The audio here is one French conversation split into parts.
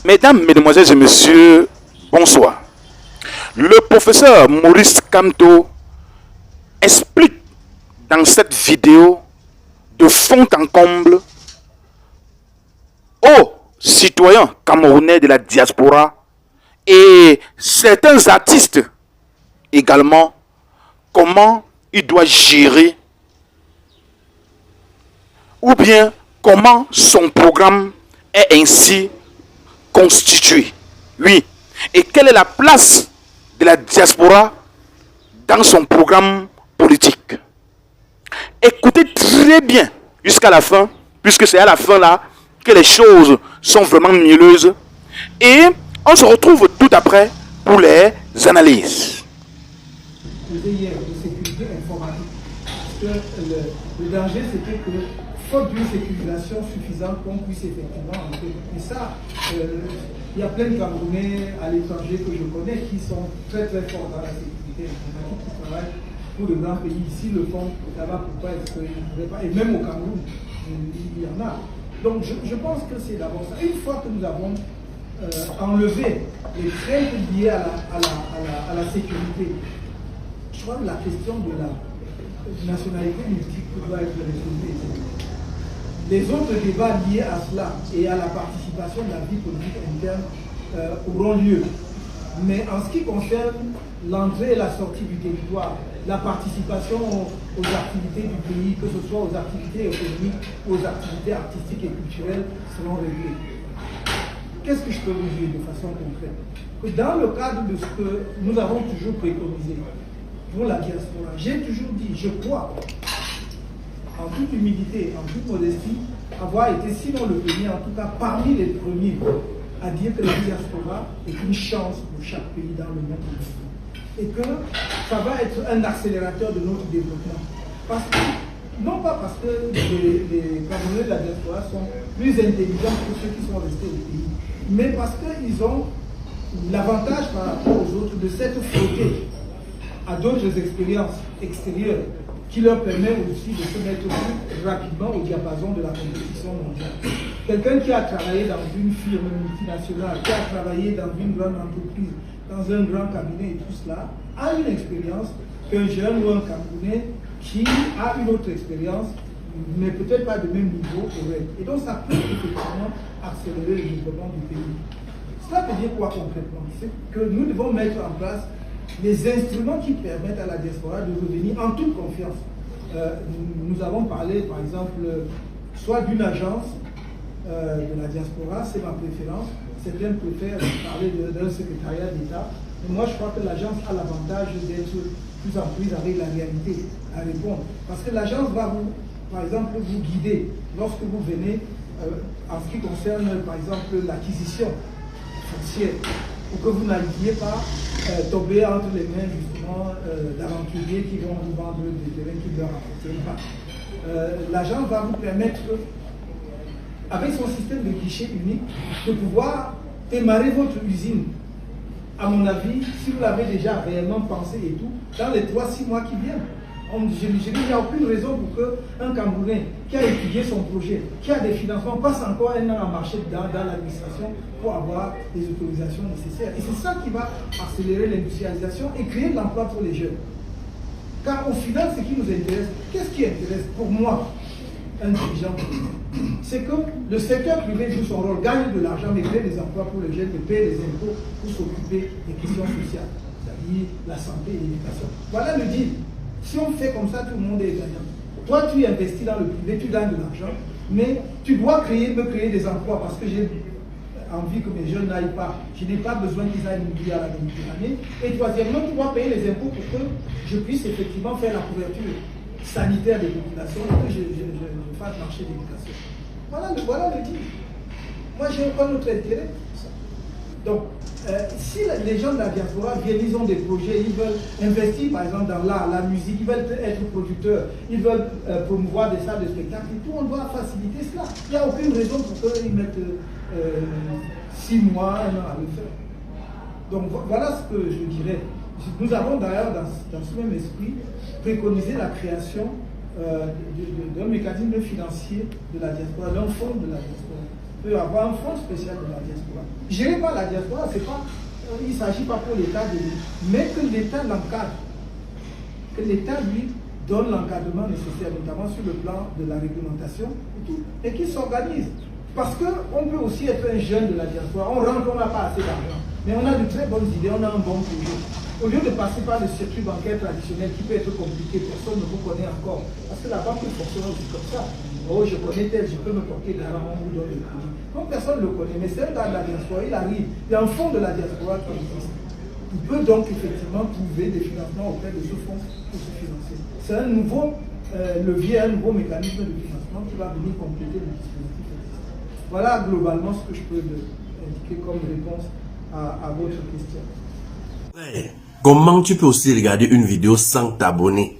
Mesdames, Mesdemoiselles et Messieurs, bonsoir. Le professeur Maurice Kamto explique dans cette vidéo de fond en comble aux citoyens camerounais de la diaspora et certains artistes également comment il doit gérer ou bien comment son programme est ainsi constitué. Oui. Et quelle est la place de la diaspora dans son programme politique. Écoutez très bien jusqu'à la fin, puisque c'est à la fin là que les choses sont vraiment mielleuses. Et on se retrouve tout après pour les analyses. Hier de sécurité informatique. Parce que le danger, c'était que, faute d'une sécurisation suffisante, qu'on puisse effectivement entrer. Et ça, il y a plein de Camerounais à l'étranger que je connais qui sont très très forts dans la sécurité informatique, qui travaillent pour de grands pays. Ici, le font là-bas, pourquoi est-ce qu'ils ne pourraient pas. Et même au Cameroun, il y en a. Donc je pense que c'est d'abord ça. Une fois que nous avons enlevé les craintes liées à la sécurité, je crois que la question de la nationalité multiple doit être résolue. Les autres débats liés à cela et à la participation de la vie politique interne auront lieu. Mais en ce qui concerne l'entrée et la sortie du territoire, la participation aux activités du pays, que ce soit aux activités économiques ou aux activités artistiques et culturelles, seront réglées. Qu'est-ce que je peux vous dire de façon concrète? Que dans le cadre de ce que nous avons toujours préconisé pour la diaspora, j'ai toujours dit, je crois, en toute humilité, en toute modestie, avoir été, sinon le premier, en tout cas parmi les premiers, à dire que la diaspora est une chance pour chaque pays dans le monde. Et que ça va être un accélérateur de notre développement. Parce que, non pas parce que les Camerounais de la diaspora sont plus intelligents que ceux qui sont restés au pays, mais parce qu'ils ont l'avantage par rapport aux autres de s'être frottés à d'autres expériences extérieures qui leur permet aussi de se mettre plus rapidement au diapason de la compétition mondiale. Quelqu'un qui a travaillé dans une firme multinationale, qui a travaillé dans une grande entreprise, dans un grand cabinet et tout cela, a une expérience qu'un jeune ou un Camerounais qui a une autre expérience, mais peut-être pas de même niveau, aurait. Et donc ça peut effectivement accélérer le développement du pays. Cela veut dire quoi concrètement? C'est que nous devons mettre en place les instruments qui permettent à la diaspora de revenir en toute confiance. Nous avons parlé, par exemple, soit d'une agence de la diaspora, c'est ma préférence. Certains préfèrent parler d'un secrétariat d'État. Mais moi, je crois que l'agence a l'avantage d'être plus en prise avec la réalité, à répondre. Parce que l'agence va vous, par exemple, vous guider lorsque vous venez, en ce qui concerne, par exemple, l'acquisition foncière, pour que vous n'alliez pas tomber entre les mains justement d'aventuriers qui vont vous vendre des terrains qui ne leur appartiennent pas. L'agence va vous permettre, avec son système de guichet unique, de pouvoir démarrer votre usine. À mon avis, si vous l'avez déjà réellement pensé et tout, dans les 3-6 mois qui viennent. Je dis, il n'y a aucune raison pour qu'un Camerounais qui a étudié son projet, qui a des financements, passe encore un an à marcher dans l'administration pour avoir les autorisations nécessaires. Et c'est ça qui va accélérer l'industrialisation et créer de l'emploi pour les jeunes. Car au final, ce qui nous intéresse, qu'est-ce qui intéresse pour moi, un dirigeant, c'est que le secteur privé joue son rôle, gagne de l'argent, mais crée des emplois pour les jeunes, et paye les impôts pour s'occuper des questions sociales, c'est-à-dire la santé et l'éducation. Voilà le deal. Si on fait comme ça, tout le monde est gagnant. Toi, tu investis dans le privé, tu gagnes de l'argent, mais tu dois me créer des emplois parce que j'ai envie que mes jeunes n'aillent pas. Je n'ai pas besoin qu'ils aillent mourir à la Méditerranée. Et troisièmement, tu dois payer les impôts pour que je puisse effectivement faire la couverture sanitaire des populations et que je fasse marcher l'éducation. Voilà le deal. Moi, je n'ai pas notre intérêt. Donc, si les gens de la diaspora viennent, ils ont des projets, ils veulent investir par exemple dans l'art, la musique, ils veulent être producteurs, ils veulent promouvoir des salles de spectacle et tout, on doit faciliter cela. Il n'y a aucune raison pour qu'ils mettent 6 mois, 1 an à le faire. Donc voilà ce que je dirais. Nous avons d'ailleurs dans ce même esprit préconisé la création d'un mécanisme financier de la diaspora, d'un fonds de la diaspora. peut avoir un fonds spécial de la diaspora. Géré par la diaspora, c'est pas, il ne s'agit pas pour l'État de lui, mais que l'État l'encadre. Que l'État lui donne l'encadrement nécessaire, notamment sur le plan de la réglementation et tout, et qu'il s'organise. Parce qu'on peut aussi être un jeune de la diaspora, on rentre, on n'a pas assez d'argent, mais on a de très bonnes idées, on a un bon projet. Au lieu de passer par le circuit bancaire traditionnel qui peut être compliqué, personne ne vous connaît encore. Parce que la banque fonctionne aussi comme ça. Oh, je connais tel, je peux me porter garant, on vous donne le projet. Donc personne ne le connaît, mais c'est un gars de la diaspora, il arrive, il y a un fonds de la diaspora qui existe. Il peut donc effectivement trouver des financements auprès de ce fonds pour se financer. C'est un nouveau levier, un nouveau mécanisme de financement qui va venir compléter le dispositif existant. Voilà globalement ce que je peux indiquer comme réponse à votre question. Ouais. Comment tu peux aussi regarder une vidéo sans t'abonner?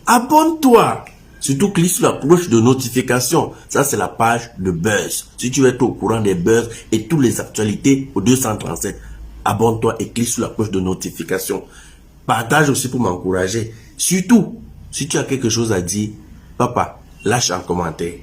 Abonne-toi! Surtout clique sur la cloche de notification. Ça, c'est la page de Buzz. Si tu veux être au courant des buzz et toutes les actualités au 237, abonne-toi et clique sur la cloche de notification. Partage aussi pour m'encourager. Surtout, si tu as quelque chose à dire, papa, lâche un commentaire.